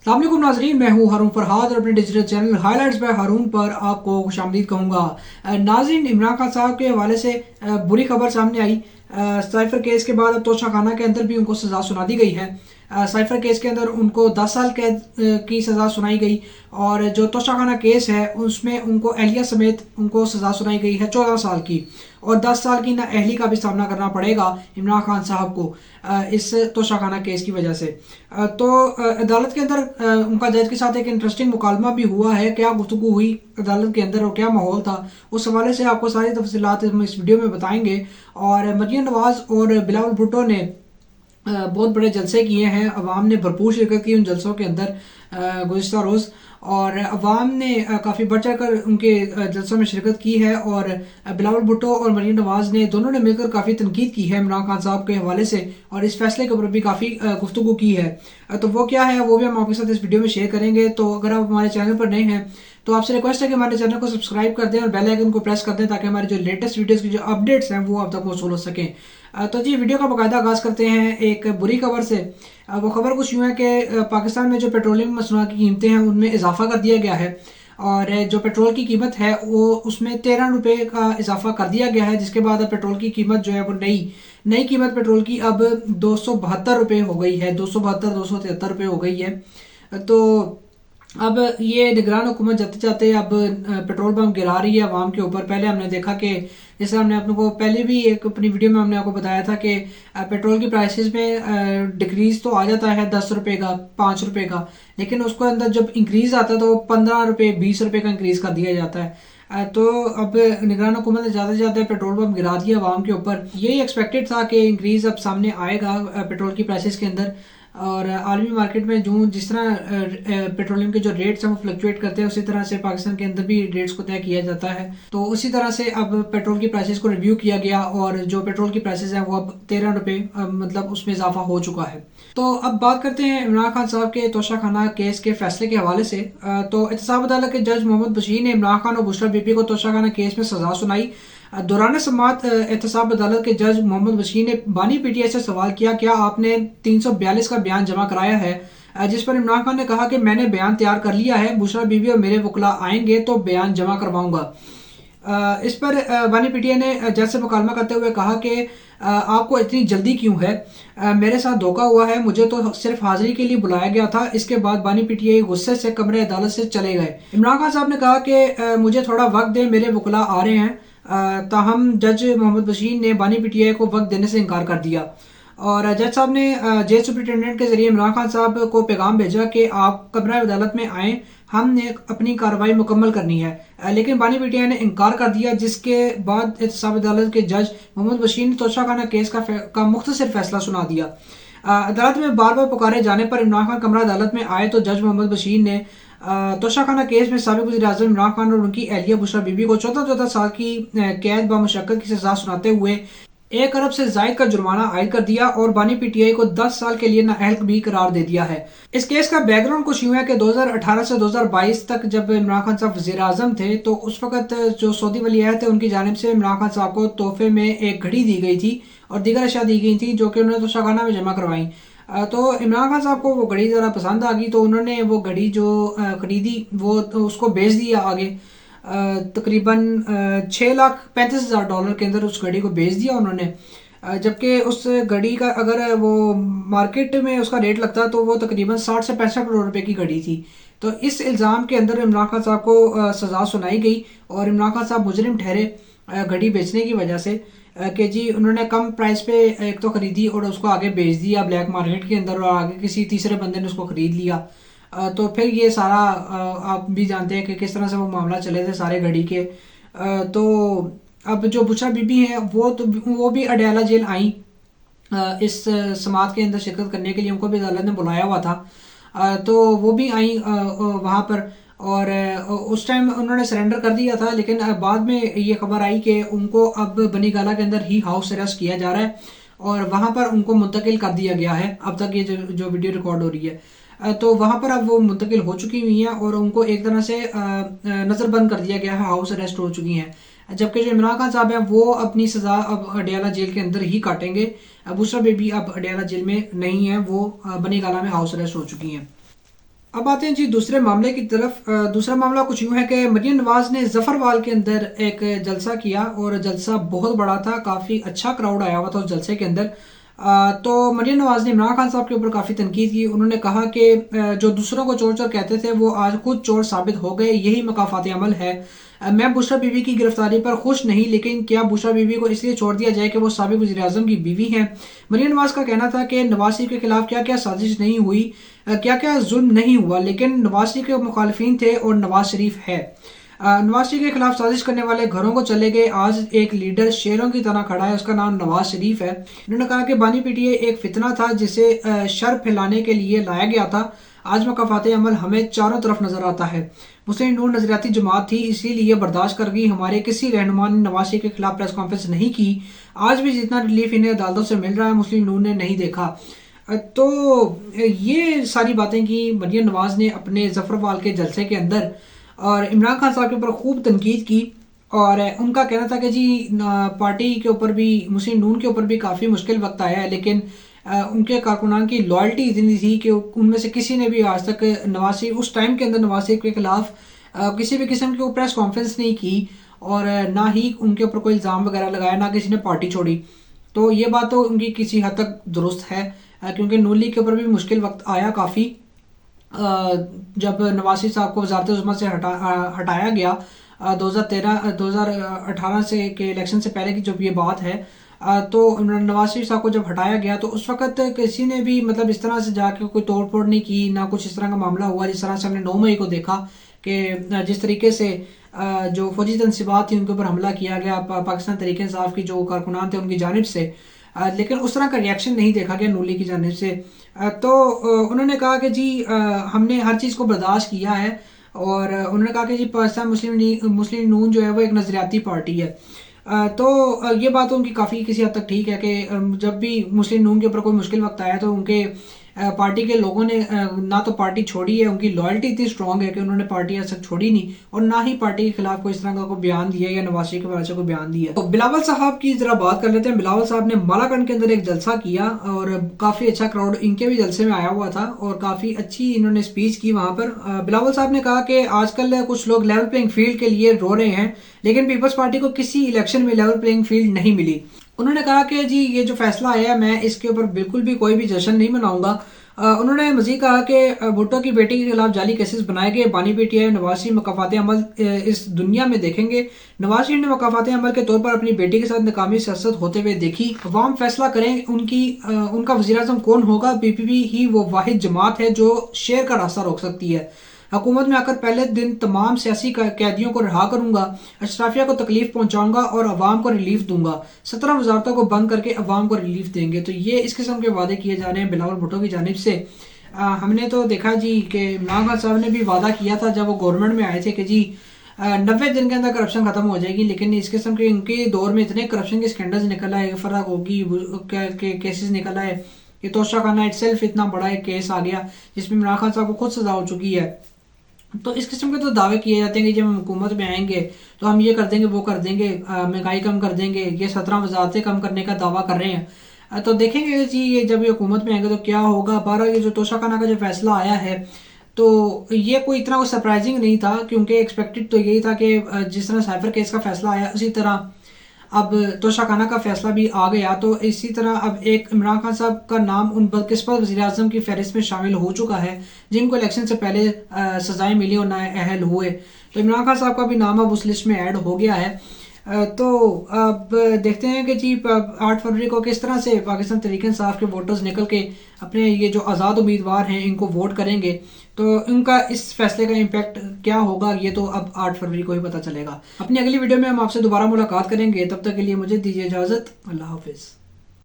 अस्सलाम वालेकुम नाज़रीन, मैं हूँ हारून फरहाद और अपने डिजिटल चैनल हाईलाइट्स बाय हारून पर आपको खुशामदीद कहूँगा। नाज़रीन, इमरान खान साहब के हवाले से बुरी खबर सामने आई। साइफर केस के बाद अब तोशा खाना के अंदर भी उनको सज़ा सुना दी गई है। साइफर केस के अंदर उनको 10 साल कैद की सज़ा सुनाई गई और जो तोशा खाना केस है उसमें उनको अहलिया समेत उनको सज़ा सुनाई गई है 14 साल की, और 10 साल की नाअहली का भी सामना करना पड़ेगा इमरान खान साहब को इस तोशा खाना केस की वजह से। तो अदालत के अंदर उनका जज के साथ एक इंटरेस्टिंग मुकालमा भी हुआ है। क्या गुफ्तगू हुई अदालत के अंदर और क्या माहौल था, उस हवाले से आपको सारी तफसीलात हम इस वीडियो में बताएंगे। और मरियम नवाज़ और बिलावल भुट्टो ने बहुत बड़े जलसे किए हैं। अवाम ने भरपूर शिरकत की उन जलसों के अंदर गुज़िश्ता रोज़, और अवाम ने काफ़ी बढ़ चढ़ कर उनके जलसों में शिरकत की है। और बिलावल भुट्टो और मरियम नवाज़ ने दोनों ने मिलकर काफ़ी तनकीद की है इमरान खान साहब के हवाले से, और इस फैसले के ऊपर भी काफ़ी गुफ्तगू की है। तो वो क्या है वो भी हम आपके साथ इस वीडियो में शेयर करेंगे। तो अगर आप हमारे चैनल पर नए हैं तो आपसे रिक्वेस्ट है कि हमारे चैनल को सब्सक्राइब कर दें और बेल आइकन को प्रेस कर दें ताकि हमारे जो लेटेस्ट वीडियोस की जो अपडेट्स हैं वो आप तक मौसूल हो सकें। तो जी, वीडियो का बाकायदा आगाज़ करते हैं एक बुरी खबर से। वो खबर कुछ यूँ है कि पाकिस्तान में जो पेट्रोलियम मसनूआत की कीमतें हैं उनमें इजाफा कर दिया गया है, और जो पेट्रोल की कीमत है वो उसमें 13 रुपये का इजाफा कर दिया गया है, जिसके बाद अब पेट्रोल की कीमत जो है वो नई कीमत पेट्रोल की अब 272 रुपये हो गई है, 273 रुपये हो गई है। तो अब ये निगरान हुकूमत जाते जाते अब पेट्रोल पम्प गिरा रही है आवाम के ऊपर। पहले हमने देखा कि जैसे हमने अपने को पहले भी एक अपनी वीडियो में हमने आपको बताया था कि पेट्रोल की प्राइसेस में डिक्रीज तो आ जाता है 10 रुपये का, 5 रुपये का, लेकिन उसके अंदर जब इंक्रीज आता है तो 15 रुपये 20 रुपये का इंक्रीज कर दिया जाता है। तो अब निगरान हुकूमत ने ज़्यादा से ज़्यादा पेट्रोल पम्प गिरा दिया आवाम के ऊपर। यही एक्सपेक्टेड था कि इंक्रीज़ अब सामने आएगा पेट्रोल की प्राइसेस के अंदर। और आलमी मार्केट में जो जिस तरह पेट्रोलियम के जो रेट्स हैं वो फ्लक्चुएट करते हैं, उसी तरह से पाकिस्तान के अंदर भी रेट्स को तय किया जाता है। तो उसी तरह से अब पेट्रोल की प्राइसेस को रिव्यू किया गया और जो पेट्रोल की प्राइसेस हैं वो अब 13 रुपये मतलब उसमें इजाफा हो चुका है। तो अब बात करते हैं इमरान खान साहब के तोशा खाना केस के फैसले के हवाले से। तो एहतसाब अदालत के जज मोहम्मद बशीर ने इमरान खान और बुशरा बीबी को तोशा खाना केस में सजा सुनाई। दौरान समाअत एहतसाब अदालत के जज मोहम्मद बशीर ने बानी पीटीआई से सवाल किया, क्या आपने 342 का बयान जमा कराया है? जिस पर इमरान खान ने कहा कि मैंने बयान तैयार कर लिया है, बुशरा बीबी और मेरे वकला आएंगे तो बयान जमा करवाऊंगा। इस पर बानी पीटीआई ने जज से मुकालमा करते हुए कहा कि आपको इतनी जल्दी क्यों है? मेरे साथ धोखा हुआ है, मुझे तो सिर्फ हाजिरी के लिए बुलाया गया था। इसके बाद बानी पीटीआई गुस्से से कमरे अदालत से चले गए। इमरान खान साहब ने कहा कि मुझे थोड़ा वक्त दें, मेरे वकला आ रहे हैं। ताहम जज मोहम्मद बशीर ने बानी पीटीआई को वक्त देने से इनकार कर दिया, और जज साहब ने जेल सुप्रिटेंडेंट के जरिए इमरान खान साहब को पैगाम भेजा कि आप कमरा अदालत में आएँ, हमने अपनी कार्रवाई मुकम्मल करनी है। लेकिन बानी पीटीआई ने इनकार कर दिया, जिसके बाद एहतसाब अदालत के जज मोहम्मद बशीर ने तोशा खाना केस का मुख्तसर फैसला सुना दिया। अदालत में बार बार पुकारे जाने पर इमरान खान कमरा अदालत में आए तो जज मोहम्मद बशीर ने तोशा खाना केस में साबिक वज़ीर-ए-आज़म इमरान खान और उनकी अहलिया बुशरा बीबी को 14 साल की कैद बामुशक्कत की सजा सुनाते हुए 1 अरब से ज़ायद का जुर्माना आयद कर दिया और बानी पीटीआई को 10 साल के लिए नाअहल भी करार दे दिया है। इस केस का बैकग्राउंड कुछ यूँ है कि 2018 से 2022 तक जब इमरान खान साहब वज़ीर-ए-आज़म थे तो उस वक्त जो सऊदी वली-अहद थे उनकी जानिब से इमरान खान साहब को तोहफे में एक घड़ी दी गई थी और दीगर अशिया दी गई थी जो कि उन्होंने तोशा खाना में जमा करवाई। तो इमरान खान साहब को वो घड़ी ज़रा पसंद आ गई तो उन्होंने वो घड़ी जो खरीदी वो उसको बेच दिया आगे। तकरीबन $6,35,000 के अंदर उस घड़ी को बेच दिया उन्होंने, जबकि उस घड़ी का अगर वो मार्केट में उसका रेट लगता तो वो तकरीबन 60 से 65 करोड़ रुपए की घड़ी थी। तो इस इल्ज़ाम के अंदर इमरान खान साहब को सज़ा सुनाई गई और इमरान खान साहब मुजरिम ठहरे घड़ी बेचने की वजह से कि जी उन्होंने कम प्राइस पे एक तो ख़रीदी और उसको आगे बेच दिया ब्लैक मार्केट के अंदर, और आगे किसी तीसरे बंदे ने उसको ख़रीद लिया। तो फिर ये सारा आप भी जानते हैं कि किस तरह से वो मामला चले थे सारे घड़ी के। तो अब जो बुशरा बीबी हैं वो भी अडयाला जेल आई इस समाअत के अंदर शिरकत करने के लिए। उनको भी अदालत ने बुलाया हुआ था, तो वो भी आई वहाँ पर, और उस टाइम उन्होंने सरेंडर कर दिया था। लेकिन बाद में ये खबर आई कि उनको अब बनी गाला के अंदर ही हाउस अरेस्ट किया जा रहा है और वहाँ पर उनको मुंतकिल कर दिया गया है। अब तक ये जो वीडियो रिकॉर्ड हो रही है तो वहाँ पर अब वो मुंतकिल हो चुकी हुई हैं और उनको एक तरह से नज़रबंद कर दिया गया है, हाउस अरेस्ट हो चुकी हैं। जबकि जो इमरान खान साहब हैं वो अपनी सज़ा अब अडयाला जेल के अंदर ही काटेंगे। बुशरा बेबी अब अडयाला जेल में नहीं है, वो बनी गाला में हाउस अरेस्ट हो चुकी हैं। अब आते हैं जी दूसरे मामले की तरफ। दूसरा मामला कुछ यूँ है कि मरियम नवाज़ ने ज़फ़रवाल के अंदर एक जलसा किया और जलसा बहुत बड़ा था, काफ़ी अच्छा क्राउड आया हुआ था उस जलसे के अंदर। तो मरियम नवाज़ ने इमरान खान साहब के ऊपर काफ़ी तनकीद की। उन्होंने कहा कि जो दूसरों को चोर चोर कहते थे वो आज खुद चोर साबित हो गए, यही मकाफ़ाती अमल है। मैं बुशरा बीवी की गिरफ्तारी पर खुश नहीं, लेकिन क्या बुशरा बीवी को इसलिए छोड़ दिया जाए कि वो साबिक वज़ीर-ए-आज़म की बीवी हैं। मरियम नवाज़ का कहना था कि नवाज़ शरीफ के खिलाफ क्या क्या साजिश नहीं हुई, क्या क्या जुल्म नहीं हुआ, लेकिन नवाज़ शरीफ के मुखालिफिन थे और नवाज़ शरीफ है। नवाज शरीफ के खिलाफ साजिश करने वाले घरों को चले गए। आज एक लीडर शेरों की तरह खड़ा है, उसका नाम नवाज शरीफ है। इन्होंने कहा कि बानी पीटीए एक फितना था जिसे शर फैलाने के लिए लाया गया था। आज मकाफात अमल हमें चारों तरफ नजर आता है। मुस्लिम नून नजरियाती जमात थी, इसीलिए बर्दाश्त कर गई। हमारे किसी रहनुमा ने नवाज शरीफ के खिलाफ प्रेस कॉन्फ्रेंस नहीं की। आज भी जितना रिलीफ इन्हें अदालतों से मिल रहा है मुस्लिम नून ने नहीं देखा। तो ये सारी बातें की मरियम नवाज ने अपने ज़फ़रवाल के जलसे के अंदर, और इमरान खान साहब के ऊपर खूब तनकीद की। और उनका कहना था कि जी पार्टी के ऊपर भी, मुस्लिम नून के ऊपर भी काफ़ी मुश्किल वक्त आया है, लेकिन उनके कारकुनान की लॉयल्टी इतनी थी कि उनमें से किसी ने भी आज तक नवाज शरीफ, उस टाइम के अंदर नवाज शरीफ के खिलाफ किसी भी किस्म की प्रेस कॉन्फ्रेंस नहीं की, और ना ही उनके ऊपर कोई इल्ज़ाम वगैरह लगाया, ना किसी ने पार्टी छोड़ी। तो ये बात तो उनकी किसी हद तक दुरुस्त है, क्योंकि नून लीग के ऊपर भी मुश्किल वक्त आया काफ़ी। जब नवाज शरीफ साहब को वज़ारत उज़्मा से हटाया गया 2018 से के इलेक्शन से पहले की जब ये बात है, तो नवाज शरीफ साहब को जब हटाया गया तो उस वक्त किसी ने भी मतलब इस तरह से जाके कोई तोड़ फोड़ नहीं की, ना कुछ इस तरह का मामला हुआ जिस तरह से हमने 9 मई को देखा कि जिस तरीके से जो फौजी तनसीबात थी उनके ऊपर हमला किया गया पाकिस्तान तहरीक इंसाफ की जो कारकुनान थे उनकी जानिब से, लेकिन उस तरह का रिएक्शन नहीं देखा गया नून लीग की जानिब से। तो उन्होंने कहा कि जी हमने हर चीज़ को बर्दाश्त किया है, और उन्होंने कहा कि जी पाकिस्तान मुस्लिम नून जो है वो एक नज़रियाती पार्टी है। तो ये बात उनकी काफ़ी किसी हद तक ठीक है कि जब भी मुस्लिम नून के ऊपर कोई मुश्किल वक्त आया तो उनके पार्टी के लोगों ने ना तो पार्टी छोड़ी है, उनकी लॉयल्टी इतनी स्ट्रॉन्ग है कि उन्होंने पार्टी आज तक छोड़ी नहीं, और ना ही पार्टी के खिलाफ कोई इस तरह का कोई बयान दिया या नवाज शरीफ के बारे में कोई बयान दिया। तो बिलावल साहब की जरा बात कर लेते हैं। बिलावल साहब ने मालाकंड के अंदर एक जलसा किया और काफ़ी अच्छा क्राउड इनके भी जलसे में आया हुआ था, और काफ़ी अच्छी इन्होंने स्पीच की वहाँ पर। बिलावल साहब ने कहा कि आजकल कुछ लोग लेवल प्लेइंग फील्ड के लिए रो रहे हैं, लेकिन पीपल्स पार्टी को किसी इलेक्शन में लेवल प्लेइंग फील्ड नहीं मिली। उन्होंने कहा कि जी ये जो फैसला आया है मैं इसके ऊपर बिल्कुल भी कोई भी जश्न नहीं मनाऊंगा। उन्होंने मज़ीद कहा कि भुट्टो की बेटी के खिलाफ जाली केसेस बनाए गए, बानी पीटीआई नवाज शरीफ मकाफात अमल इस दुनिया में देखेंगे। नवाज शरीफ ने मकाफात अमल के तौर पर अपनी बेटी के साथ नाकामी सियासत होते हुए देखी। अवाम फैसला करें उनका वज़ीर-ए-आज़म कौन होगा। पीपीपी ही वो वाहिद जमात है जो शेर का रास्ता रोक सकती है। हुकूमत में आकर पहले दिन तमाम सियासी कैदियों को रिहा करूंगा, अशराफिया को तकलीफ पहुंचाऊंगा और अवाम को रिलीफ दूंगा। 17 वजारतों को बंद करके अवाम को रिलीफ देंगे। तो ये इस किस्म के वादे किए जा रहे हैं बिलावल भुट्टो की जानिब से। हमने तो देखा जी कि इमरान खान साहब ने भी वादा किया था जब वो गवर्नमेंट में आए थे कि जी 90 दिन के अंदर करप्शन खत्म हो जाएगी, लेकिन इस किस्म के इनके दौर में इतने करप्शन के स्कैंडल्स निकल आए, फराग होगी के केसेस निकल आए, ये तोशा खाना इटसेल्फ इतना बड़ा एक केस आ गया जिसमें इमरान खान साहब को खुद सजा हो चुकी है। तो इस किस्म के तो दावे किए जाते हैं कि जब हम हुकूमत में आएंगे तो हम ये कर देंगे वो कर देंगे, महंगाई कम कर देंगे, ये 17 वजारतें कम करने का दावा कर रहे हैं। तो देखेंगे जी ये जब ये हुकूमत में आएंगे तो क्या होगा। 12 ये जो तोशाखाना का जो फैसला आया है तो ये कोई इतना कोई सरप्राइजिंग नहीं था, क्योंकि एक्सपेक्टेड तो यही था कि जिस तरह साइफर केस का फैसला आया उसी तरह अब तोशाखाना का फैसला भी आ गया। तो इसी तरह अब एक इमरान खान साहब का नाम उन बदकिस्मत वज़ीर-ए-आज़म की फहरिस्त में शामिल हो चुका है जिनको इलेक्शन से पहले सजाएं मिली और नाअहल हुए। तो इमरान खान साहब का भी नाम अब उस लिस्ट में ऐड हो गया है। तो अब देखते हैं कि जी 8 फरवरी को किस तरह से पाकिस्तान तहरीक इंसाफ के वोटर्स निकल के अपने ये जो आज़ाद उम्मीदवार हैं इनको वोट करेंगे, तो इनका इस फैसले का इम्पैक्ट क्या होगा ये तो अब 8 फरवरी को ही पता चलेगा। अपनी अगली वीडियो में हम आपसे दोबारा मुलाकात करेंगे, तब तक के लिए मुझे दीजिए इजाज़त। अल्लाह हाफिज़।